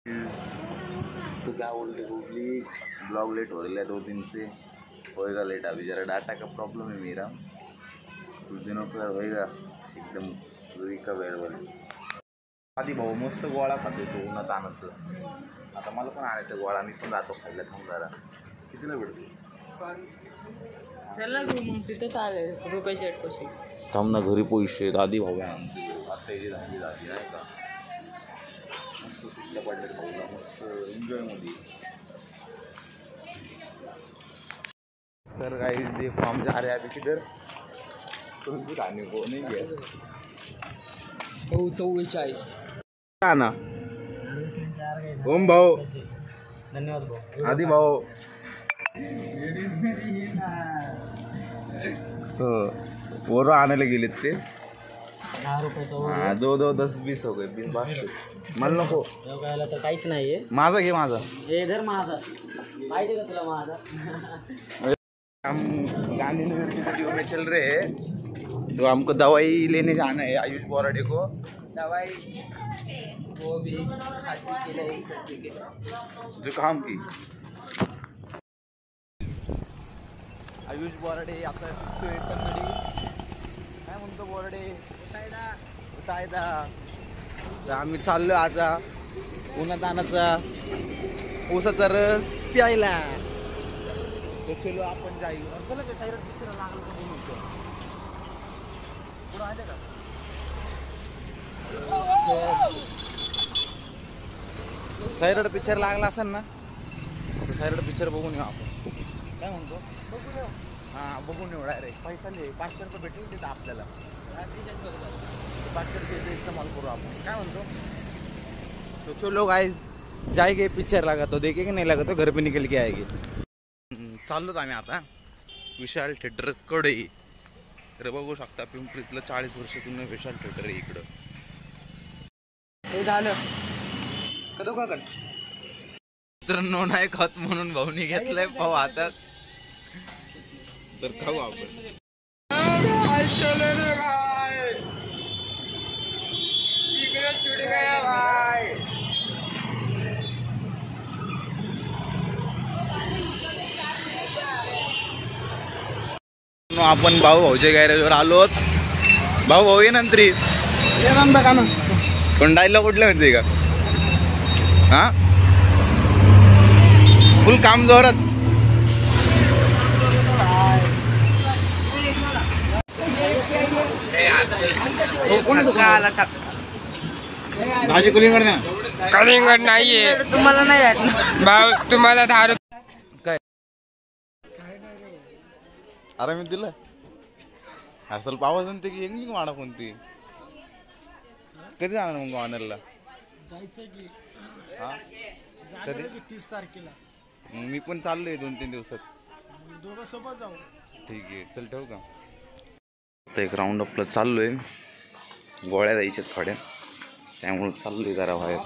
तो क्या बोलते गुगली ब्लॉग लेट हो रहा है 2 दिन से होएगा लेट। अभी जरा डाटा का प्रॉब्लम है मेरा, कुछ दिनों पर होएगा एकदम रिकवेरेबल। आधी भाऊ मस्त गोळा खातो तो उन्हात आणायचं। आता मला पण आणायचं गोळा, मी पण जातो खायला। थांब जरा, कितीला भेटतो? चला घेऊ मग तिथं चालेल रुपये शेट कशी थांब ना, घरी पैसे आधी भाऊ आहे आमची। आता याची झाली झाली नाही का, मस्त सुट्ट्या पडल्या भाऊला, मस्त एन्जॉय मध्ये। तर काही देखो हम जा रहे हैं अभी किधर, तुमची खाने को नहीं गया। 44 ना ओम भाऊ, धन्यवाद भाऊ। आधी भाऊ पोरं आणायला गेलेत ते। 10 रुपयाचं हाँ, 2 10 20 हो गए, 20 22 मला नको। एवढ्याला तर काहीच नाहीये। माझा घे माझा। हे धर माझा, पाहिजे का तुला माझा? हम गांधीनगर की नदियों में चल रहे हैं, तो हमको दवाई लेने जाना है आयुष बोराडे को। दवाई वो भी खांसी के लिए, सर्दी के लिए, जुकाम की। आयुष बोराडे आता शिकतोय कन्नडी। काय म्हणतो बोराडे? उठायदा। तर आम्ही चाललो आता उन्हात आणायचा ऊसाचा रस प्यायला। तो चलो आपण जाईल। चला का सैराट पिक्चर लागला का नाही म्हणतो? पुढं आहे का? सैराट पिक्चर लागला असेल ना, सैराट पिक्चर बघून येऊ आपण। काय म्हणतो? बघून येऊ। हां बघून येऊ डायरेक्ट। पैसा ले 500 रुपये भेटेल तिथं आपल्याला। 500 रुपये इस्तेमाल करू आपण। काय म्हणतो? तो चलो गाइस जाएंगे, पिक्चर लगा तो देखेंगे, नहीं लगा तो घर पे निकल के आएंगे। चाललोच आम्ही आता विशाल थिएटर कडे। तर बघू शकता पिंपरीतलं 40 वर्षातून विशाल थिएटर आहे इकडं। हे झालं कधी का कर मित्रांनो नाही खात म्हणून भाऊनी घेतलंय पाव हातात, तर खाऊ आपण। आपण भाऊ भाऊच्या गॅरेजवर आलोत। भाऊ भाऊ ये नंतर बघा ना, पण डायलॉग कुठले म्हणते का? हा फुल काम जोरात। भाजी कलिंगड ना, कलिंगड नाहीये तुम्हाला, नाही भाऊ तुम्हाला 10 रुपये काय? अरे मी दिलं असल पावस ते की इंग्लिश वाडा कोणती? कधी जाणार मग ऑनरला? जायचं की हा कधी? 30 तारखेला। मग मी पण चाललोय 2-3 दिवसात। दोघं सोबत जाऊ। ठीक आहे चल, ठेवू का? आता एक राऊंड अपला चाललोय, गोळ्या द्यायच्या थोड्या, त्यामुळे चाललोय जरा बाहेर।